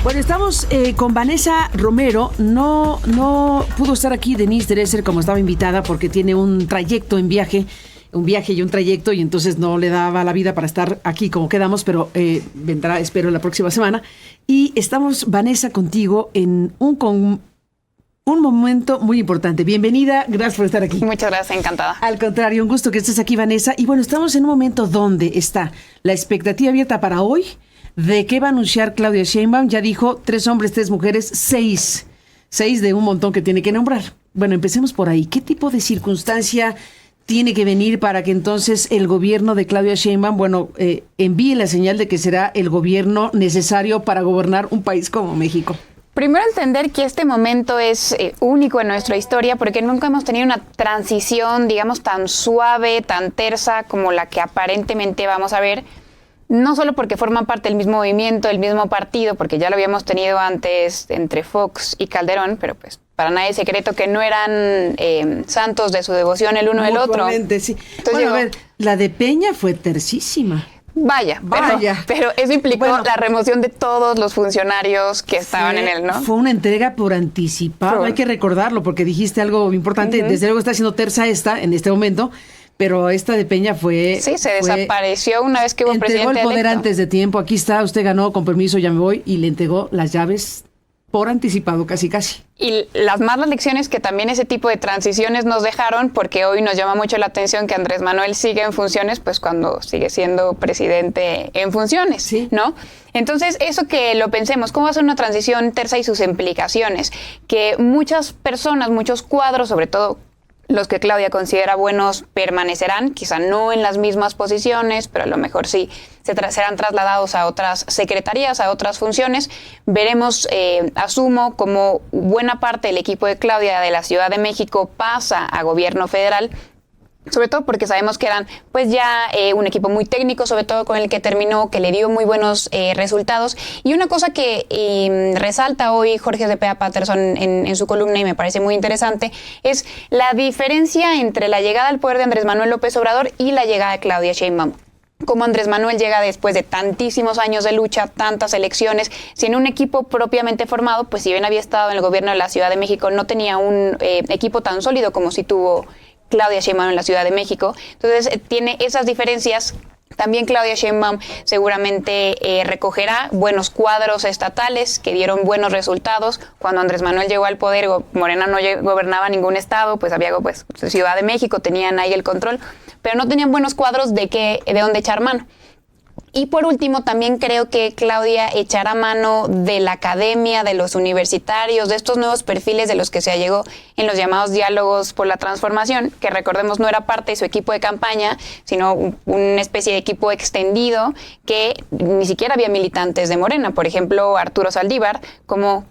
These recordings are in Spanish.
Bueno, estamos con Vanessa Romero. No pudo estar aquí Denise Dresser como estaba invitada porque tiene un trayecto en viaje, un viaje y un trayecto, y entonces no le daba la vida para estar aquí como quedamos, pero vendrá, espero, la próxima semana. Y estamos, Vanessa, contigo en un momento muy importante. Bienvenida, gracias por estar aquí. Muchas gracias, encantada. Al contrario, un gusto que estés aquí, Vanessa. Y bueno, estamos en un momento donde está la expectativa abierta para hoy de qué va a anunciar Claudia Sheinbaum. Ya dijo 3 hombres, 3 mujeres, 6 de un montón que tiene que nombrar. Bueno, empecemos por ahí. ¿Qué tipo de circunstancia tiene que venir para que entonces el gobierno de Claudia Sheinbaum, envíe la señal de que será el gobierno necesario para gobernar un país como México? Primero, entender que este momento es único en nuestra historia porque nunca hemos tenido una transición, digamos, tan suave, tan tersa como la que aparentemente vamos a ver. No solo porque forman parte del mismo movimiento, del mismo partido, porque ya lo habíamos tenido antes entre Fox y Calderón, pero pues para nadie es secreto que no eran santos de su devoción el uno del otro. Sí. Entonces, bueno, a ver, la de Peña fue tercísima. Vaya. Pero eso implicó la remoción de todos los funcionarios que estaban en él, ¿no? Fue una entrega por anticipado, hay que recordarlo, porque dijiste algo importante. Desde luego está siendo tersa en este momento, pero esta de Peña fue... Sí, desapareció una vez que hubo presidente electo. Entregó el poder antes de tiempo. Aquí está, usted ganó, con permiso, ya me voy. Y le entregó las llaves por anticipado, casi. Y las malas lecciones que también ese tipo de transiciones nos dejaron, porque hoy nos llama mucho la atención que Andrés Manuel sigue en funciones, pues cuando sigue siendo presidente en funciones, sí, ¿no? Entonces, eso que lo pensemos, ¿cómo va a ser una transición tersa y sus implicaciones? Que muchas personas, muchos cuadros, sobre todo los que Claudia considera buenos, permanecerán, quizá no en las mismas posiciones, pero a lo mejor sí serán trasladados a otras secretarías, a otras funciones. Veremos, asumo, como buena parte del equipo de Claudia de la Ciudad de México pasa a gobierno federal, sobre todo porque sabemos que eran pues ya un equipo muy técnico, sobre todo con el que terminó, que le dio muy buenos resultados. Y una cosa que resalta hoy Jorge Cepeda Patterson en su columna, y me parece muy interesante, es la diferencia entre la llegada al poder de Andrés Manuel López Obrador y la llegada de Claudia Sheinbaum. Como Andrés Manuel llega después de tantísimos años de lucha, tantas elecciones, sin un equipo propiamente formado, pues si bien había estado en el gobierno de la Ciudad de México, no tenía un equipo tan sólido como si tuvo Claudia Sheinbaum en la Ciudad de México. Entonces tiene esas diferencias. También Claudia Sheinbaum seguramente recogerá buenos cuadros estatales que dieron buenos resultados. Cuando Andrés Manuel llegó al poder, Morena no gobernaba ningún estado, pues había Ciudad de México, tenían ahí el control, pero no tenían buenos cuadros de dónde echar mano. Y por último, también creo que Claudia echará mano de la academia, de los universitarios, de estos nuevos perfiles de los que se llegó en los llamados diálogos por la transformación, que recordemos no era parte de su equipo de campaña, sino una especie de equipo extendido que ni siquiera había militantes de Morena. Por ejemplo, Arturo Saldívar, como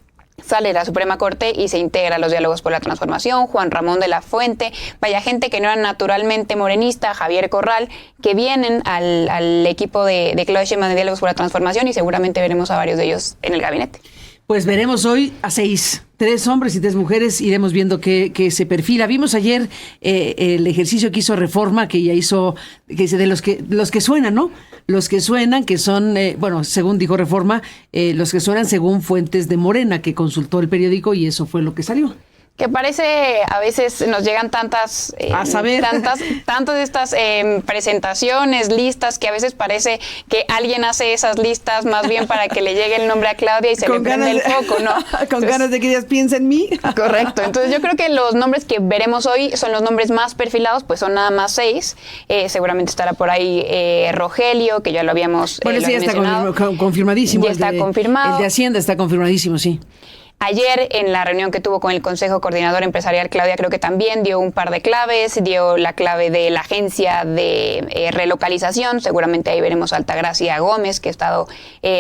sale de la Suprema Corte y se integra a los diálogos por la transformación, Juan Ramón de la Fuente, vaya gente que no era naturalmente morenista, Javier Corral, que vienen al equipo de Claudia Sheinbaum de diálogos por la transformación, y seguramente veremos a varios de ellos en el gabinete. Pues veremos hoy a 6, 3 hombres y 3 mujeres, iremos viendo qué se perfila. Vimos ayer el ejercicio que hizo Reforma, que ya hizo, que dice de los que suenan, ¿no? Los que suenan, que son, según dijo Reforma, los que suenan según fuentes de Morena, que consultó el periódico, y eso fue lo que salió. Que parece, a veces nos llegan tantas de estas presentaciones, listas, que a veces parece que alguien hace esas listas más bien para que le llegue el nombre a Claudia y se le prende el foco, ¿no? Ganas de que ellas piensen en mí. Correcto. Entonces yo creo que los nombres que veremos hoy son los nombres más perfilados, pues son nada más 6. Seguramente estará por ahí Rogelio, que ya lo habíamos sí, ya está confirmadísimo. Ya está confirmado. El de Hacienda está confirmadísimo, sí. Ayer, en la reunión que tuvo con el Consejo Coordinador Empresarial, Claudia creo que también dio un par de claves, dio la clave de la agencia de relocalización. Seguramente ahí veremos a Altagracia Gómez, que ha estado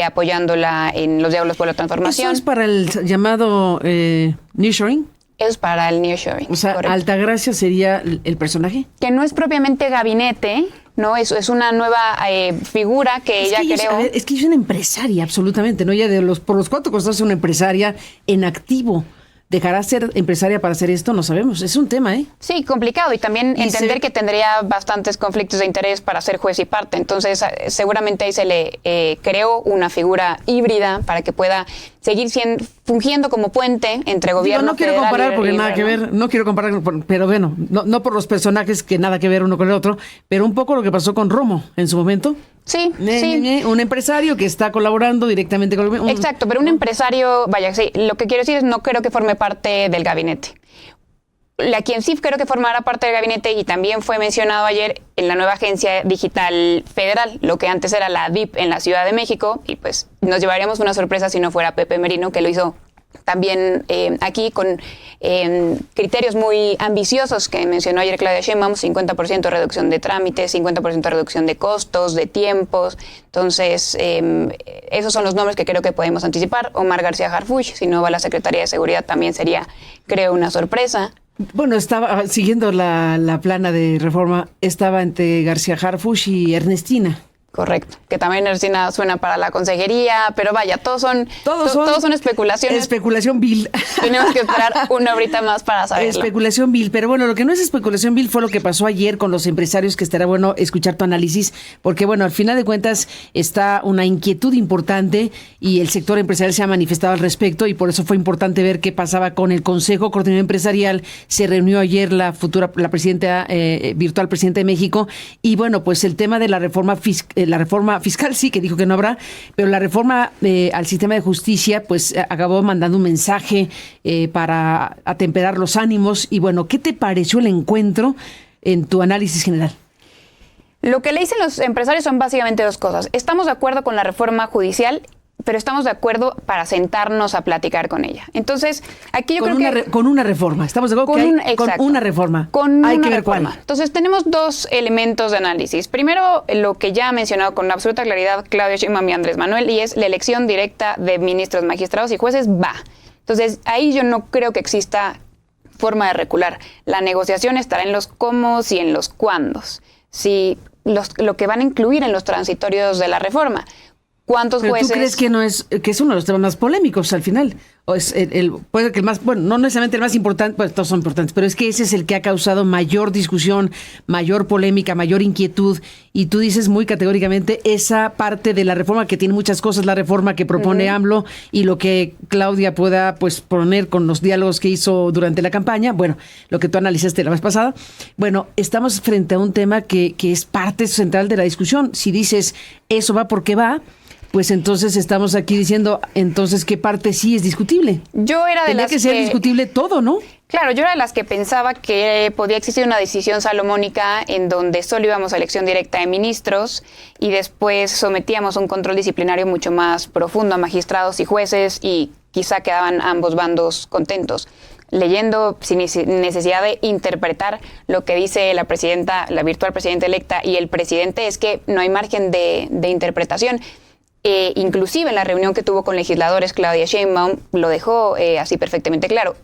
apoyándola en los diálogos por la transformación. ¿Eso es para el llamado nearshoring? Es para el nearshoring. O sea, correcto. Altagracia sería el personaje. Que no es propiamente gabinete, ¿no? Es una nueva figura que ella creó. Es que es una empresaria, absolutamente, ¿no? Ella por los 4 costados es una empresaria en activo. ¿Dejará ser empresaria para hacer esto? No sabemos. Es un tema, ¿eh? Sí, complicado. Y también entender que tendría bastantes conflictos de interés para ser juez y parte. Entonces, seguramente ahí se le creó una figura híbrida para que pueda seguir fungiendo como puente entre gobierno no quiero federal comparar porque y nada que ver. No quiero comparar, pero bueno, no por los personajes que nada que ver uno con el otro, pero un poco lo que pasó con Romo en su momento. Sí, sí. Un empresario que está colaborando directamente con el gobierno. Exacto, pero un empresario, vaya, sí, lo que quiero decir es no creo que forme parte del gabinete. La quien sí creo que formará parte del gabinete y también fue mencionado ayer en la nueva Agencia Digital Federal, lo que antes era la DIP en la Ciudad de México, y pues nos llevaríamos una sorpresa si no fuera Pepe Merino, que lo hizo también aquí con criterios muy ambiciosos que mencionó ayer Claudia Sheinbaum, 50% de reducción de trámites, 50% de reducción de costos, de tiempos. Entonces, esos son los nombres que creo que podemos anticipar. Omar García Harfuch, si no va a la Secretaría de Seguridad, también sería, creo, una sorpresa. Bueno, estaba siguiendo la plana de reforma, estaba entre García Harfuch y Ernestina. Correcto, que también Ernestina suena para la consejería, pero vaya, todos son especulaciones. Especulación vil. Tenemos que esperar una horita más para saberlo. Especulación vil, pero bueno, lo que no es especulación vil fue lo que pasó ayer con los empresarios, que estará bueno escuchar tu análisis, porque bueno, al final de cuentas está una inquietud importante y el sector empresarial se ha manifestado al respecto y por eso fue importante ver qué pasaba con el Consejo Coordinador Empresarial. Se reunió ayer la presidenta, virtual presidenta de México, y bueno, pues el tema de la reforma fiscal sí, que dijo que no habrá, pero la reforma al sistema de justicia, pues acabó mandando un mensaje para atemperar los ánimos. Y bueno, ¿qué te pareció el encuentro en tu análisis general? Lo que le dicen los empresarios son básicamente dos cosas. Estamos de acuerdo con la reforma judicial, pero estamos de acuerdo para sentarnos a platicar con ella. Entonces, aquí yo creo que... Con una reforma. Estamos de acuerdo con una reforma. Hay que ver cuál. Entonces, tenemos dos elementos de análisis. Primero, lo que ya ha mencionado con absoluta claridad Claudia Sheinbaum y Andrés Manuel, y es la elección directa de ministros, magistrados y jueces va. Entonces, ahí yo no creo que exista forma de recular. La negociación estará en los cómo y en los cuándos. Si lo que van a incluir en los transitorios de la reforma. ¿Cuántos jueces? ¿Tú crees que es uno de los temas más polémicos al final? O es puede que el más, bueno, no necesariamente el más importante, pues todos son importantes, pero es que ese es el que ha causado mayor discusión, mayor polémica, mayor inquietud, y tú dices muy categóricamente esa parte de la reforma, que tiene muchas cosas, la reforma que propone AMLO y lo que Claudia pueda pues poner con los diálogos que hizo durante la campaña, bueno, lo que tú analizaste la vez pasada. Bueno, estamos frente a un tema que es parte central de la discusión. Si dices eso va porque va, pues entonces estamos aquí diciendo, entonces, ¿qué parte sí es discutible? Yo era de las que... Tendría que ser discutible todo, ¿no? Claro, yo era de las que pensaba que podía existir una decisión salomónica en donde solo íbamos a elección directa de ministros y después sometíamos un control disciplinario mucho más profundo a magistrados y jueces y quizá quedaban ambos bandos contentos. Leyendo sin necesidad de interpretar lo que dice la presidenta, la virtual presidenta electa y el presidente, es que no hay margen de interpretación. Inclusive en la reunión que tuvo con legisladores, Claudia Sheinbaum lo dejó así perfectamente claro.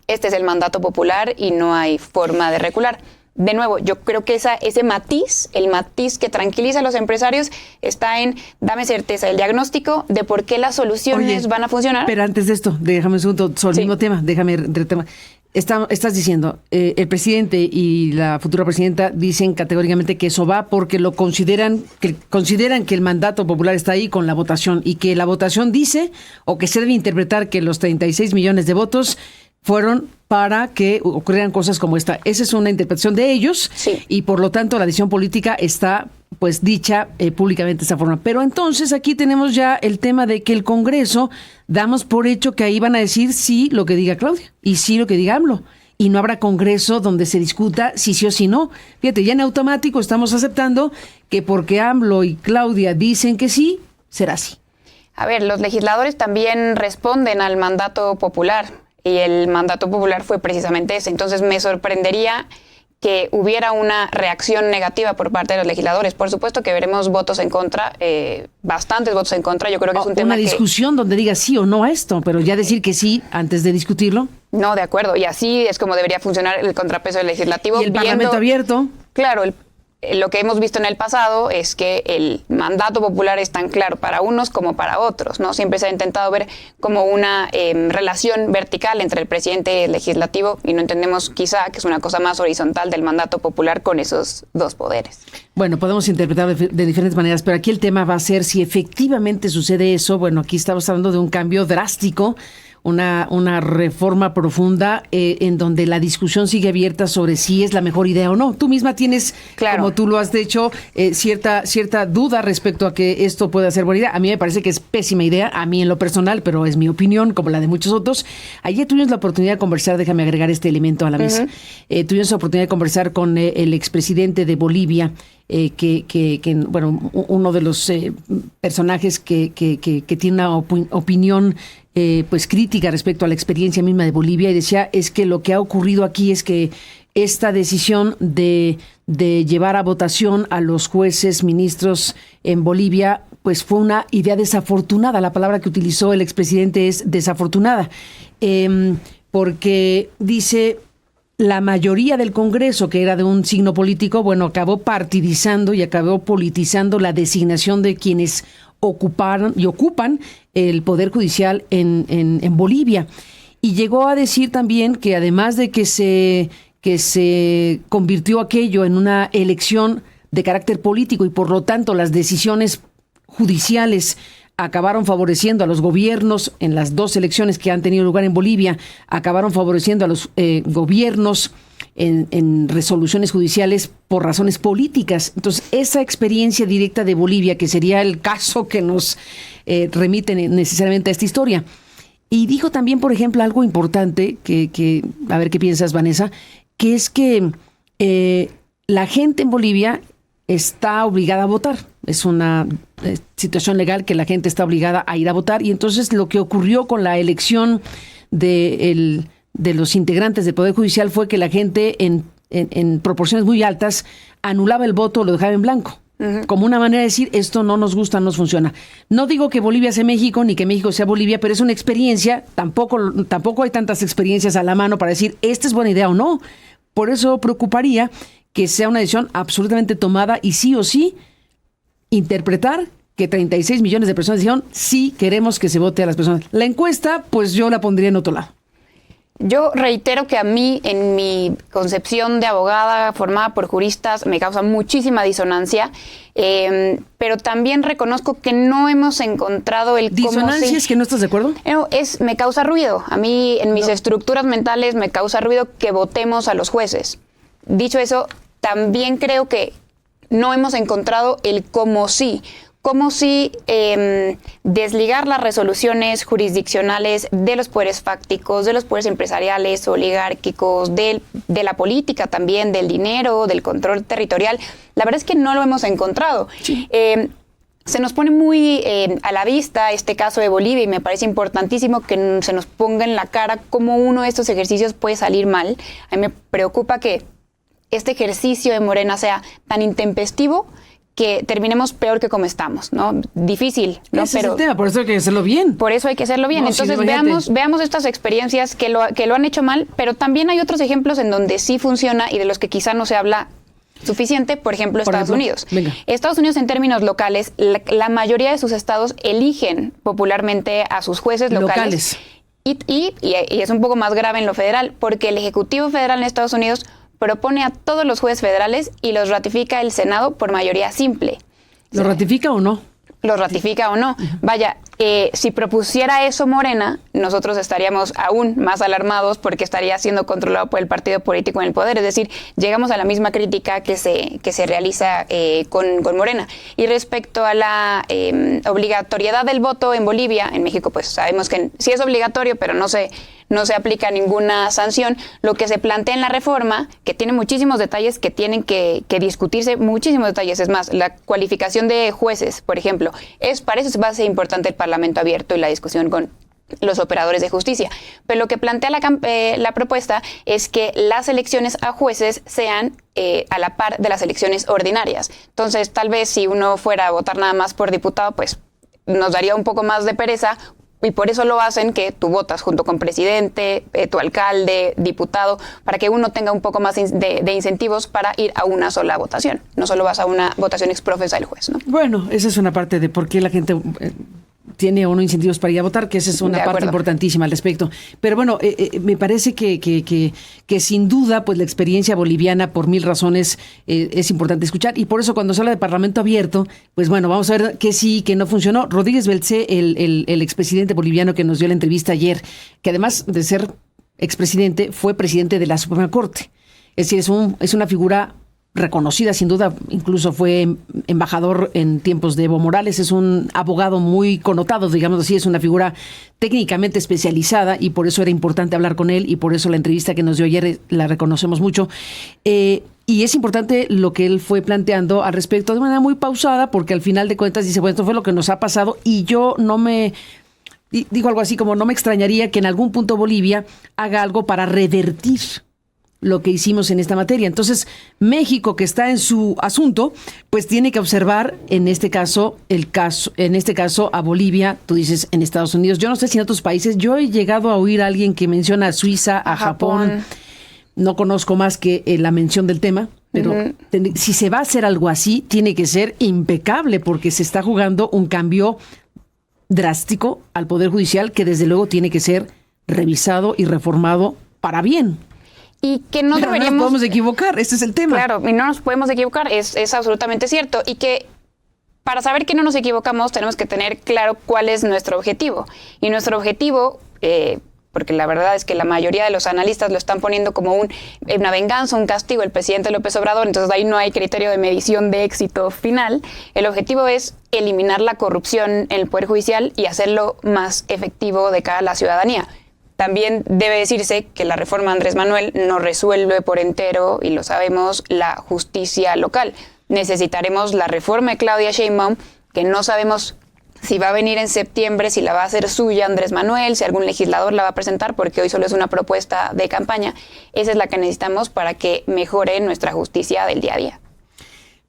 Este es el mandato popular y no hay forma de recular. De nuevo, yo creo que ese matiz, el matiz que tranquiliza a los empresarios, está en dame certeza del diagnóstico de por qué las soluciones van a funcionar. Pero antes de esto, déjame un segundo sobre el mismo tema, déjame tema. Estás diciendo, el presidente y la futura presidenta dicen categóricamente que eso va porque consideran que el mandato popular está ahí con la votación y que la votación dice o que se debe interpretar que los 36 millones de votos fueron para que ocurrieran cosas como esta. Esa es una interpretación de ellos y por lo tanto la decisión política está pues dicha públicamente de esa forma. Pero entonces aquí tenemos ya el tema de que el Congreso damos por hecho que ahí van a decir sí lo que diga Claudia y sí lo que diga AMLO. Y no habrá Congreso donde se discuta si sí o si no. Fíjate, ya en automático estamos aceptando que porque AMLO y Claudia dicen que sí, será así. A ver, los legisladores también responden al mandato popular. Y el mandato popular fue precisamente ese. Entonces me sorprendería que hubiera una reacción negativa por parte de los legisladores. Por supuesto que veremos votos en contra, bastantes votos en contra. Yo creo que es un tema una discusión donde diga sí o no a esto, pero ya decir que sí antes de discutirlo. No, de acuerdo. Y así es como debería funcionar el contrapeso del legislativo. Y el Parlamento abierto. Claro, lo que hemos visto en el pasado es que el mandato popular es tan claro para unos como para otros, ¿no? Siempre se ha intentado ver como una relación vertical entre el presidente y el legislativo y no entendemos quizá que es una cosa más horizontal del mandato popular con esos dos poderes. Bueno, podemos interpretarlo de diferentes maneras, pero aquí el tema va a ser si efectivamente sucede eso. Bueno, aquí estamos hablando de un cambio drástico, una reforma profunda en donde la discusión sigue abierta sobre si es la mejor idea o no. Tú misma tienes, claro, como tú lo has dicho, cierta duda respecto a que esto pueda ser buena idea. A mí me parece que es pésima idea, a mí en lo personal, pero es mi opinión, como la de muchos otros. Ayer tuvimos la oportunidad de conversar, déjame agregar este elemento a la mesa. Tuvimos la oportunidad de conversar con el expresidente de Bolivia, bueno, uno de los personajes que tiene una opinión pues crítica respecto a la experiencia misma de Bolivia, y decía, es que lo que ha ocurrido aquí es que esta decisión de llevar a votación a los jueces ministros en Bolivia, pues fue una idea desafortunada. La palabra que utilizó el expresidente es desafortunada, porque dice, la mayoría del Congreso, que era de un signo político, bueno, acabó partidizando y acabó politizando la designación de quienes ocuparon y ocupan el Poder Judicial en Bolivia. Y llegó a decir también que además de que se convirtió aquello en una elección de carácter político y por lo tanto las decisiones judiciales acabaron favoreciendo a los gobiernos en las dos elecciones que han tenido lugar en Bolivia, acabaron favoreciendo a los gobiernos en resoluciones judiciales por razones políticas. Entonces, esa experiencia directa de Bolivia, que sería el caso que nos remite necesariamente a esta historia. Y dijo también, por ejemplo, algo importante, que a ver qué piensas, Vanessa, que es que la gente en Bolivia está obligada a votar. Es una situación legal que la gente está obligada a ir a votar. Y entonces lo que ocurrió con la elección de los integrantes del Poder Judicial fue que la gente en proporciones muy altas anulaba el voto o lo dejaba en blanco. Como una manera de decir, esto no nos gusta, no nos funciona. No digo que Bolivia sea México, ni que México sea Bolivia, pero es una experiencia. Tampoco hay tantas experiencias a la mano para decir, esta es buena idea o no. Por eso preocuparía que sea una decisión absolutamente tomada y sí o sí interpretar que 36 millones de personas dijeron, sí queremos que se vote a las personas. La encuesta, pues yo la pondría en otro lado. Yo reitero que a mí, en mi concepción de abogada formada por juristas, me causa muchísima disonancia, pero también reconozco que no hemos encontrado el cómo... ¿Disonancia es que no estás de acuerdo? Me causa ruido. A mí, en mis estructuras mentales, me causa ruido que votemos a los jueces. Dicho eso, también creo que no hemos encontrado el cómo sí. Como si desligar las resoluciones jurisdiccionales de los poderes fácticos, de los poderes empresariales, oligárquicos, de la política también, del dinero, del control territorial. La verdad es que no lo hemos encontrado. Sí. Se nos pone muy a la vista este caso de Bolivia y me parece importantísimo que se nos ponga en la cara cómo uno de estos ejercicios puede salir mal. A mí me preocupa que este ejercicio de Morena sea tan intempestivo que terminemos peor que como estamos, ¿no? Difícil, ¿no? Ese es el tema, por eso hay que hacerlo bien. Por eso hay que hacerlo bien. No, entonces veamos estas experiencias que lo han hecho mal, pero también hay otros ejemplos en donde sí funciona y de los que quizá no se habla suficiente, por ejemplo, Estados Unidos. Venga. Estados Unidos, en términos locales, la mayoría de sus estados eligen popularmente a sus jueces locales. Y es un poco más grave en lo federal, porque el Ejecutivo Federal en Estados Unidos propone a todos los jueces federales y los ratifica el Senado por mayoría simple. ¿Lo ratifica o no? Lo ratifica o no. Vaya, si propusiera eso Morena, nosotros estaríamos aún más alarmados porque estaría siendo controlado por el partido político en el poder. Es decir, llegamos a la misma crítica que se realiza con Morena. Y respecto a la obligatoriedad del voto en Bolivia, en México pues sabemos que sí es obligatorio, pero no se aplica ninguna sanción. Lo que se plantea en la reforma, que tiene muchísimos detalles que tienen que discutirse, muchísimos detalles. Es más, la cualificación de jueces, por ejemplo, para eso va a ser importante el Parlamento abierto y la discusión con los operadores de justicia. Pero lo que plantea la propuesta es que las elecciones a jueces sean a la par de las elecciones ordinarias. Entonces, tal vez si uno fuera a votar nada más por diputado, pues nos daría un poco más de pereza y por eso lo hacen, que tú votas junto con presidente, tu alcalde, diputado, para que uno tenga un poco más de incentivos para ir a una sola votación. No solo vas a una votación exprofesa del juez, ¿no? Bueno, esa es una parte de por qué la gente tiene o no incentivos para ir a votar, que esa es una parte importantísima al respecto. Pero bueno, me parece que sin duda, pues la experiencia boliviana, por mil razones, es importante escuchar. Y por eso cuando se habla de Parlamento abierto, pues bueno, vamos a ver qué sí, qué no funcionó. Rodríguez Belcé, el expresidente boliviano que nos dio la entrevista ayer, que además de ser expresidente, fue presidente de la Suprema Corte. Es decir, es una figura reconocida, sin duda, incluso fue embajador en tiempos de Evo Morales, es un abogado muy connotado, digamos así, es una figura técnicamente especializada y por eso era importante hablar con él y por eso la entrevista que nos dio ayer la reconocemos mucho. Y es importante lo que él fue planteando al respecto de manera muy pausada, porque al final de cuentas dice, bueno, esto fue lo que nos ha pasado y yo digo algo así como no me extrañaría que en algún punto Bolivia haga algo para revertir lo que hicimos en esta materia. Entonces, México, que está en su asunto, pues tiene que observar en este caso a Bolivia, tú dices en Estados Unidos. Yo no sé si en otros países, yo he llegado a oír a alguien que menciona a Suiza, a Japón. No conozco más que la mención del tema, pero si se va a hacer algo así, tiene que ser impecable, porque se está jugando un cambio drástico al Poder Judicial que desde luego tiene que ser revisado y reformado para bien. Y que no deberíamos... No nos podemos equivocar, ese es el tema. Claro, y no nos podemos equivocar, es absolutamente cierto. Y que para saber que no nos equivocamos tenemos que tener claro cuál es nuestro objetivo. Y nuestro objetivo, porque la verdad es que la mayoría de los analistas lo están poniendo como una venganza, un castigo, el presidente López Obrador, entonces ahí no hay criterio de medición de éxito final. El objetivo es eliminar la corrupción en el Poder Judicial y hacerlo más efectivo de cara a la ciudadanía. También debe decirse que la reforma Andrés Manuel no resuelve por entero, y lo sabemos, la justicia local. Necesitaremos la reforma de Claudia Sheinbaum, que no sabemos si va a venir en septiembre, si la va a hacer suya Andrés Manuel, si algún legislador la va a presentar, porque hoy solo es una propuesta de campaña. Esa es la que necesitamos para que mejore nuestra justicia del día a día.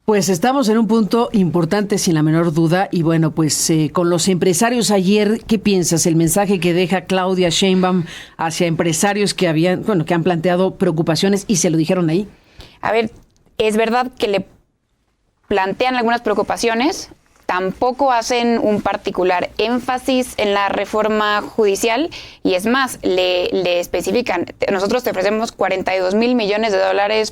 Pues estamos en un punto importante, sin la menor duda, y bueno, pues con los empresarios ayer, ¿qué piensas? El mensaje que deja Claudia Sheinbaum hacia empresarios que han planteado preocupaciones y se lo dijeron ahí. A ver, es verdad que le plantean algunas preocupaciones, tampoco hacen un particular énfasis en la reforma judicial y es más, le especifican, nosotros te ofrecemos $42 mil millones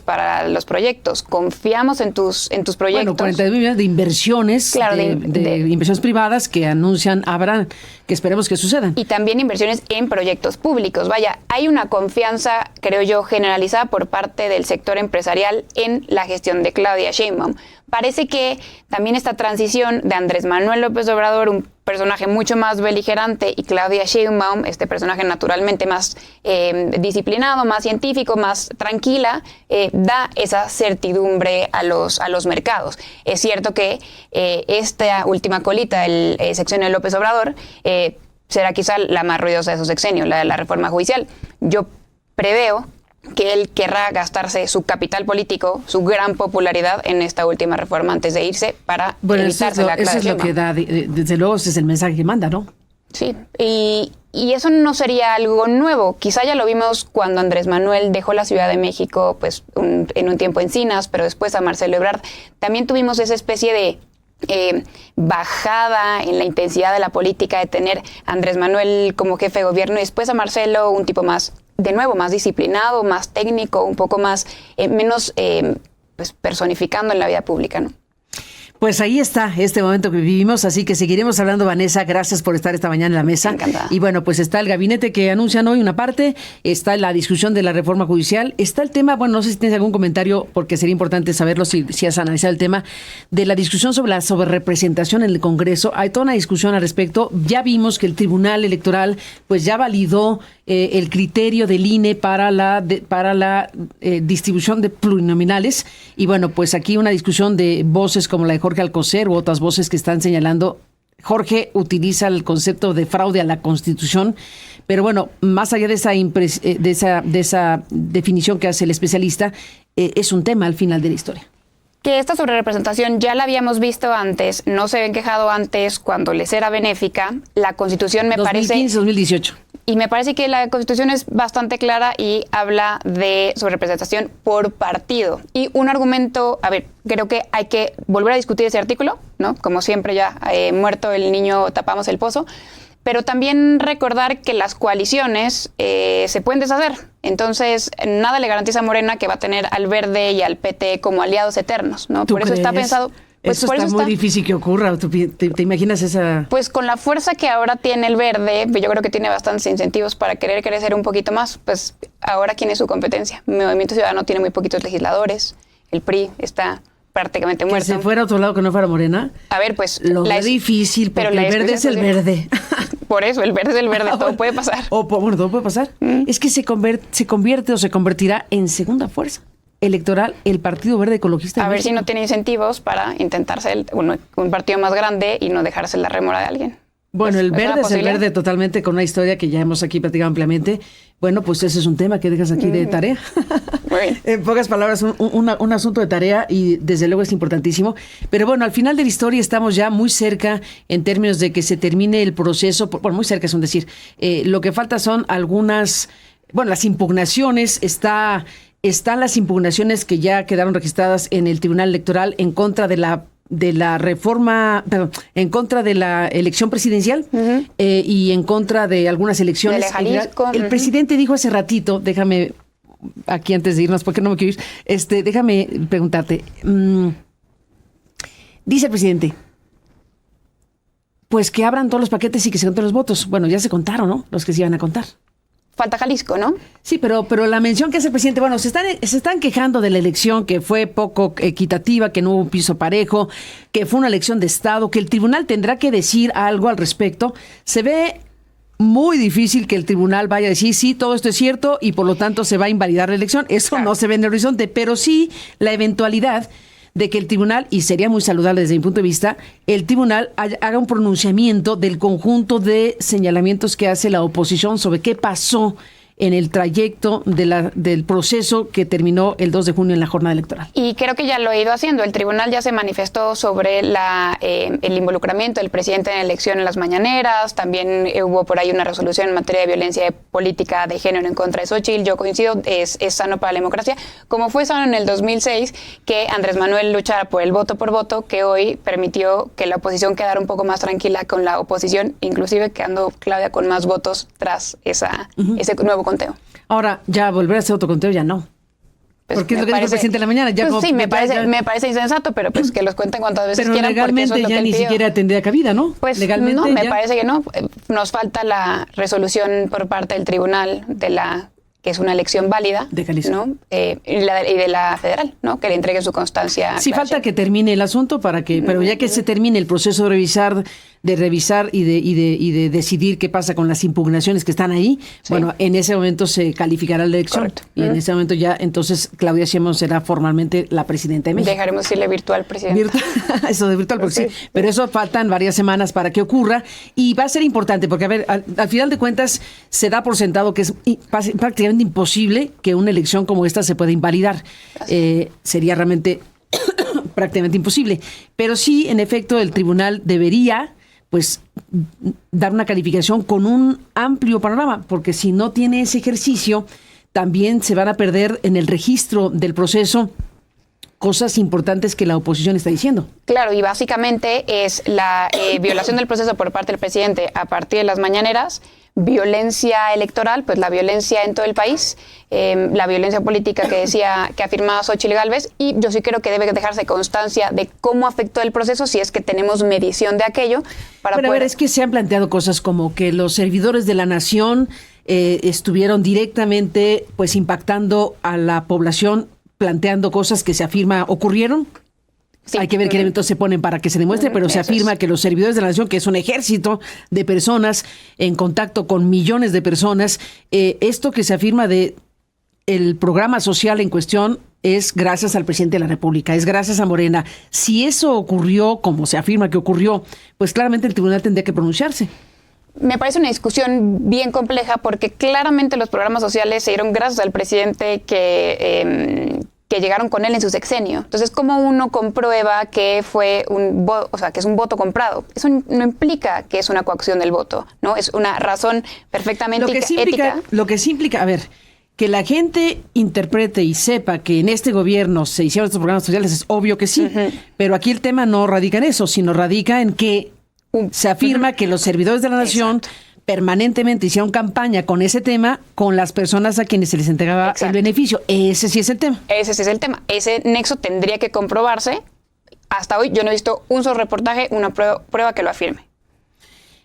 para los proyectos, confiamos en tus proyectos. Bueno, 42 millones de inversiones, claro, de inversiones privadas que anuncian habrán, que esperemos que sucedan. Y también inversiones en proyectos públicos. Vaya, hay una confianza, creo yo, generalizada por parte del sector empresarial en la gestión de Claudia Sheinbaum. Parece que también esta transición de Andrés Manuel López Obrador, un personaje mucho más beligerante, y Claudia Sheinbaum, este personaje naturalmente más disciplinado, más científico, más tranquila, da esa certidumbre a los mercados. Es cierto que esta última colita, el sexenio de López Obrador, será quizá la más ruidosa de su sexenio, la de la reforma judicial. Yo preveo que él querrá gastarse su capital político, su gran popularidad en esta última reforma antes de irse para evitarse la aclaración. Eso es lo que da, desde luego ese es el mensaje que manda, ¿no? Sí, y eso no sería algo nuevo. Quizá ya lo vimos cuando Andrés Manuel dejó la Ciudad de México, pues en un tiempo Encinas, pero después a Marcelo Ebrard. También tuvimos esa especie de bajada en la intensidad de la política, de tener a Andrés Manuel como jefe de gobierno y después a Marcelo, un tipo más, de nuevo, más disciplinado, más técnico, un poco más, menos pues personificando en la vida pública, ¿no? Pues ahí está este momento que vivimos, así que seguiremos hablando, Vanessa. Gracias por estar esta mañana en la mesa. Encantada. Y bueno, pues está el gabinete que anuncian hoy una parte, está la discusión de la reforma judicial, está el tema, bueno, no sé si tienes algún comentario, porque sería importante saberlo si has analizado el tema de la discusión sobre la sobrerepresentación en el Congreso. Hay toda una discusión al respecto. Ya vimos que el Tribunal Electoral pues ya validó el criterio del INE para la distribución de plurinominales. Y bueno, pues aquí una discusión de voces como la de Jorge Alcocer u otras voces que están señalando. Jorge utiliza el concepto de fraude a la Constitución, pero bueno, más allá de esa definición que hace el especialista, es un tema al final de la historia. Que esta sobrerepresentación ya la habíamos visto antes, no se habían quejado antes cuando les era benéfica. La Constitución me 2015, 2018. Y me parece que la Constitución es bastante clara y habla de sobrerepresentación por partido. Y un argumento, a ver, creo que hay que volver a discutir ese artículo, ¿no? Como siempre ya muerto el niño tapamos el pozo. Pero también recordar que las coaliciones se pueden deshacer. Entonces, nada le garantiza a Morena que va a tener al Verde y al PT como aliados eternos, ¿no? Por eso está pensado. Pues eso por está eso muy está difícil que ocurra. ¿Te imaginas esa...? Pues con la fuerza que ahora tiene el Verde, yo creo que tiene bastantes incentivos para querer crecer un poquito más. Pues ahora, ¿quién es su competencia? Movimiento Ciudadano tiene muy poquitos legisladores. El PRI está prácticamente muerto. Que se fuera a otro lado, que no fuera Morena. A ver, pues... Lo es difícil, porque el Verde es el Verde. Por eso, el Verde es el Verde, todo puede pasar. Bueno, todo puede pasar. Es que se convierte o se convertirá en segunda fuerza electoral el Partido Verde Ecologista. A ver si no tiene incentivos para intentar ser un partido más grande y no dejarse la rémora de alguien. Bueno, el Verde es el Verde totalmente, con una historia que ya hemos aquí platicado ampliamente. Bueno, pues ese es un tema que dejas aquí de tarea. Muy bien. En pocas palabras, un asunto de tarea, y desde luego es importantísimo. Pero bueno, al final de la historia estamos ya muy cerca en términos de que se termine el proceso. Bueno, muy cerca es un decir. Lo que falta son algunas, las impugnaciones. Están las impugnaciones que ya quedaron registradas en el Tribunal Electoral en contra de la reforma, perdón, en contra de la elección presidencial y en contra de algunas elecciones. De Jalisco. El presidente dijo hace ratito, déjame aquí antes de irnos, porque no me quiero ir, déjame preguntarte. Dice el presidente, pues que abran todos los paquetes y que se cuenten los votos. Bueno, ya se contaron, ¿no? Los que se iban a contar. Falta Jalisco, ¿no? Sí, pero la mención que hace el presidente, se están quejando de la elección, que fue poco equitativa, que no hubo un piso parejo, que fue una elección de Estado, que el tribunal tendrá que decir algo al respecto. Se ve muy difícil que el tribunal vaya a decir, sí, todo esto es cierto y por lo tanto se va a invalidar la elección. Eso claro. No se ve en el horizonte, pero sí la eventualidad de que el tribunal, y sería muy saludable desde mi punto de vista, el tribunal haga un pronunciamiento del conjunto de señalamientos que hace la oposición sobre qué pasó en el trayecto del proceso que terminó el 2 de junio en la jornada electoral. Y creo que ya lo ha ido haciendo. El tribunal ya se manifestó sobre el involucramiento del presidente en la elección en las mañaneras. También hubo por ahí una resolución en materia de violencia política de género en contra de Xóchitl. Yo coincido, es sano para la democracia. Como fue sano en el 2006 que Andrés Manuel luchara por el voto por voto, que hoy permitió que la oposición quedara un poco más tranquila con la oposición, inclusive quedando Claudia con más votos tras ese nuevo conteo. Ahora, ya volver a hacer otro conteo ya no. Pues porque es lo que dijo el presidente en la mañana. Ya pues sí, me parece insensato, pero pues que los cuenten cuantas veces pero quieran. Pero legalmente porque eso es ya ni siquiera tendría cabida, ¿no? Pues legalmente no, me parece que no. Nos falta la resolución por parte del tribunal que es una elección válida, de Jalisco, ¿no? Y de la federal, ¿no? Que le entregue su constancia. Sí, falta que termine el asunto pero ya que se termine el proceso de revisar y de decidir qué pasa con las impugnaciones que están ahí, sí. Bueno, en ese momento se calificará la elección. Correcto. Y en ese momento ya, entonces, Claudia Sheinbaum será formalmente la presidenta de México. Dejaremos decirle virtual presidenta. Eso de virtual, porque sí. Pero eso faltan varias semanas para que ocurra y va a ser importante, porque, a ver, al final de cuentas, se da por sentado que es prácticamente imposible que una elección como esta se pueda invalidar. Sería realmente prácticamente imposible. Pero sí, en efecto, el tribunal debería dar una calificación con un amplio panorama, porque si no tiene ese ejercicio, también se van a perder en el registro del proceso cosas importantes que la oposición está diciendo. Claro, y básicamente es la violación del proceso por parte del presidente a partir de las mañaneras, violencia electoral, pues la violencia en todo el país, la violencia política que afirmaba Xóchitl Gálvez, y yo sí creo que debe dejarse constancia de cómo afectó el proceso, si es que tenemos medición de aquello. Pero a ver, es que se han planteado cosas como que los servidores de la nación estuvieron directamente impactando a la población, planteando cosas que se afirma ocurrieron. Sí. Hay que ver qué elementos se ponen para que se demuestre, pero se afirma que los servidores de la nación, que es un ejército de personas en contacto con millones de personas, esto que se afirma de el programa social en cuestión es gracias al presidente de la República, es gracias a Morena. Si eso ocurrió como se afirma que ocurrió, pues claramente el tribunal tendría que pronunciarse. Me parece una discusión bien compleja porque claramente los programas sociales se dieron gracias al presidente que que llegaron con él en su sexenio. Entonces, ¿cómo uno comprueba que fue que es un voto comprado? Eso no implica que es una coacción del voto, ¿no? Es una razón perfectamente ética. Lo que sí implica, a ver, que la gente interprete y sepa que en este gobierno se hicieron estos programas sociales, es obvio que sí, pero aquí el tema no radica en eso, sino radica en que se afirma que los servidores de la nación permanentemente hicieron campaña con ese tema, con las personas a quienes se les entregaba el beneficio. Ese sí es el tema. Ese sí es el tema. Ese nexo tendría que comprobarse. Hasta hoy yo no he visto un solo reportaje, una prueba que lo afirme.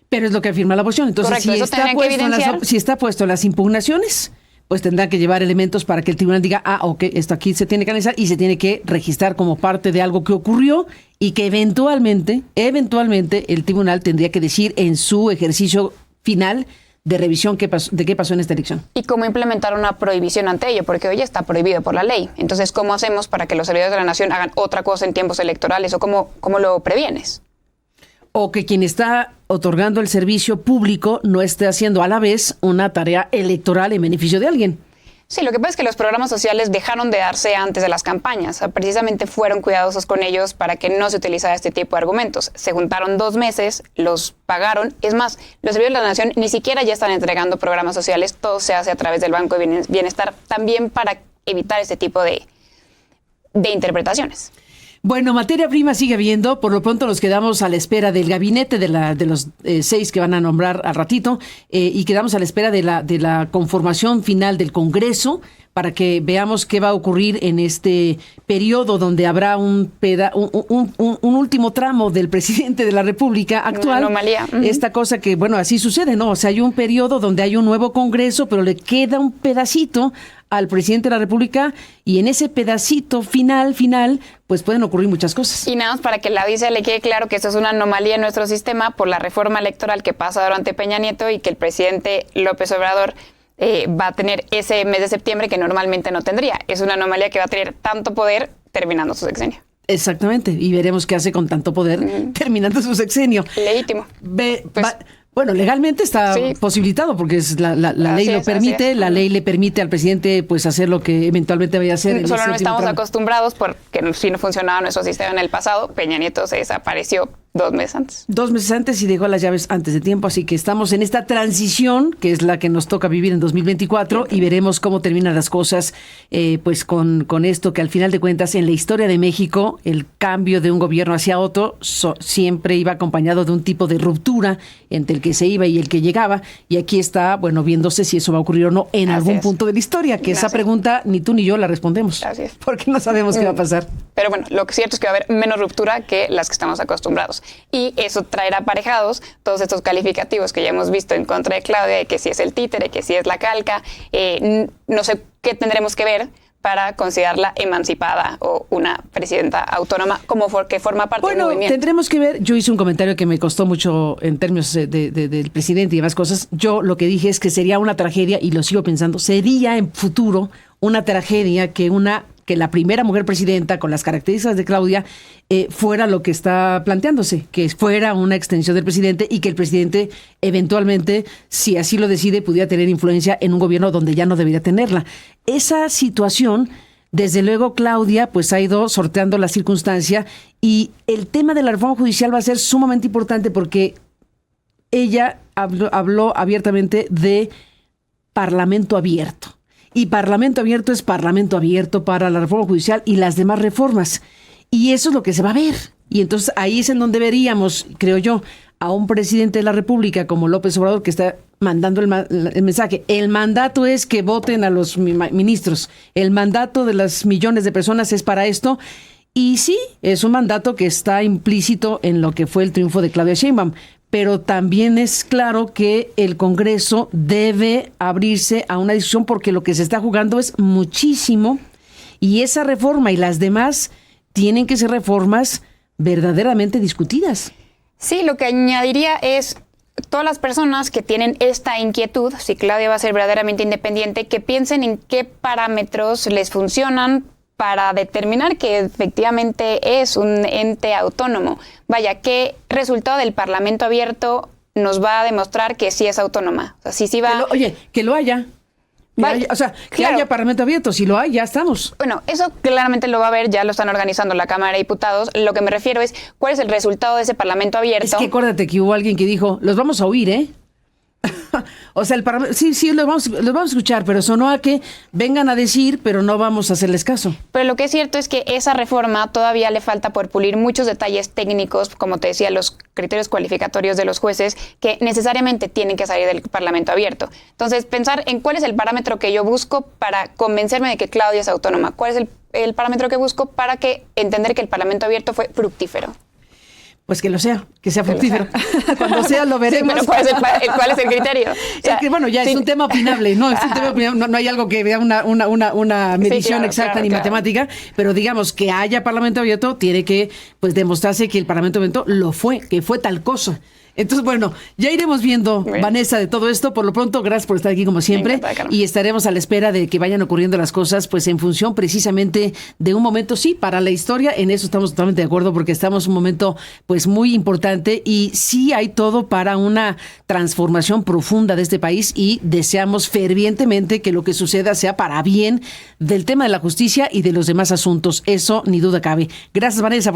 Pero es lo que afirma la oposición. Entonces, correcto, si está puesto en las impugnaciones, pues tendrá que llevar elementos para que el tribunal diga, ok, esto aquí se tiene que analizar y se tiene que registrar como parte de algo que ocurrió y que eventualmente el tribunal tendría que decir en su ejercicio final de revisión de qué pasó en esta elección. Y cómo implementar una prohibición ante ello, porque hoy está prohibido por la ley. Entonces, ¿cómo hacemos para que los servidores de la nación hagan otra cosa en tiempos electorales? ¿O cómo lo previenes? O que quien está otorgando el servicio público no esté haciendo a la vez una tarea electoral en beneficio de alguien. Sí, lo que pasa es que los programas sociales dejaron de darse antes de las campañas. O sea, precisamente fueron cuidadosos con ellos para que no se utilizara este tipo de argumentos. Se juntaron 2 meses, los pagaron. Es más, los servidores de la nación ni siquiera ya están entregando programas sociales. Todo se hace a través del Banco de Bienestar, también para evitar este tipo de interpretaciones. Bueno, materia prima sigue habiendo. Por lo pronto nos quedamos a la espera del gabinete de los 6 que van a nombrar al ratito y quedamos a la espera de la conformación final del Congreso para que veamos qué va a ocurrir en este periodo donde habrá un último tramo del presidente de la República actual. Una anomalía. Esta cosa que, bueno, así sucede, ¿no? O sea, hay un periodo donde hay un nuevo Congreso, pero le queda un pedacito al presidente de la República y en ese pedacito final, pues pueden ocurrir muchas cosas. Y nada más para que la audiencia le quede claro que esto es una anomalía en nuestro sistema por la reforma electoral que pasa durante Peña Nieto y que el presidente López Obrador va a tener ese mes de septiembre que normalmente no tendría. Es una anomalía que va a tener tanto poder terminando su sexenio. Exactamente, y veremos qué hace con tanto poder terminando su sexenio. Legítimo. Bueno, legalmente está posibilitado porque la ley lo permite, la ley le permite al presidente pues hacer lo que eventualmente vaya a hacer. Solo no estamos acostumbrados porque si no funcionaba nuestro sistema en el pasado, Peña Nieto se desapareció 2 meses antes. 2 meses antes y dejó las llaves antes de tiempo, así que estamos en esta transición que es la que nos toca vivir en 2024 y veremos cómo terminan las cosas pues con esto que al final de cuentas en la historia de México el cambio de un gobierno hacia otro siempre iba acompañado de un tipo de ruptura entre el que se iba y el que llegaba y aquí está, bueno, viéndose si eso va a ocurrir o no en algún punto de la historia, que esa pregunta ni tú ni yo la respondemos. Así es. Porque no sabemos qué va a pasar. Pero bueno, lo que es cierto es que va a haber menos ruptura que las que estamos acostumbrados. Y eso traerá aparejados todos estos calificativos que ya hemos visto en contra de Claudia, de que si es el títere, que si es la calca, no sé qué tendremos que ver para considerarla emancipada o una presidenta autónoma como que forma parte del movimiento. Tendremos que ver. Yo hice un comentario que me costó mucho en términos del presidente y demás cosas. Yo lo que dije es que sería una tragedia, y lo sigo pensando, sería en futuro una tragedia que la primera mujer presidenta con las características de Claudia fuera lo que está planteándose, que fuera una extensión del presidente y que el presidente eventualmente, si así lo decide, pudiera tener influencia en un gobierno donde ya no debería tenerla. Esa situación, desde luego, Claudia pues ha ido sorteando la circunstancia y el tema de la reforma judicial va a ser sumamente importante porque ella habló abiertamente de parlamento abierto. Y parlamento abierto es parlamento abierto para la reforma judicial y las demás reformas. Y eso es lo que se va a ver. Y entonces ahí es en donde veríamos, creo yo, a un presidente de la República como López Obrador que está mandando el mensaje. El mandato es que voten a los ministros. El mandato de las millones de personas es para esto. Y sí, es un mandato que está implícito en lo que fue el triunfo de Claudia Sheinbaum. Pero también es claro que el Congreso debe abrirse a una discusión porque lo que se está jugando es muchísimo y esa reforma y las demás tienen que ser reformas verdaderamente discutidas. Sí, lo que añadiría es todas las personas que tienen esta inquietud, si Claudia va a ser verdaderamente independiente, que piensen en qué parámetros les funcionan para determinar que efectivamente es un ente autónomo. Vaya, ¿qué resultado del Parlamento abierto nos va a demostrar que sí es autónoma? O sea, sí va... Que lo haya. O sea, que haya Parlamento abierto. Si lo hay, ya estamos. Bueno, eso claramente lo va a haber, ya lo están organizando la Cámara de Diputados. Lo que me refiero es cuál es el resultado de ese Parlamento abierto. Es que acuérdate que hubo alguien que dijo, los vamos a oír, ¿eh? O sea, el Parlamento, sí, los vamos a escuchar, pero sonó a que vengan a decir, pero no vamos a hacerles caso. Pero lo que es cierto es que esa reforma todavía le falta por pulir muchos detalles técnicos, como te decía, los criterios cualificatorios de los jueces, que necesariamente tienen que salir del Parlamento abierto. Entonces, pensar en cuál es el parámetro que yo busco para convencerme de que Claudia es autónoma, cuál es el parámetro que busco para entender que el Parlamento abierto fue fructífero. Pues que sea fructífero. Cuando sea lo veremos. Sí, pero ¿cuál es el criterio? O sea, es que bueno, ya sí. Es un tema opinable, ¿no? Es un tema opinable, no hay algo que vea una medición exacta ni matemática, pero digamos que haya Parlamento abierto, tiene que pues demostrarse que el Parlamento abierto que fue tal cosa. Entonces, bueno, ya iremos viendo, Vanessa, de todo esto. Por lo pronto, gracias por estar aquí como siempre. Y estaremos a la espera de que vayan ocurriendo las cosas, pues en función precisamente de un momento, sí, para la historia. En eso estamos totalmente de acuerdo porque estamos en un momento pues muy importante y sí hay todo para una transformación profunda de este país y deseamos fervientemente que lo que suceda sea para bien del tema de la justicia y de los demás asuntos. Eso ni duda cabe. Gracias, Vanessa, por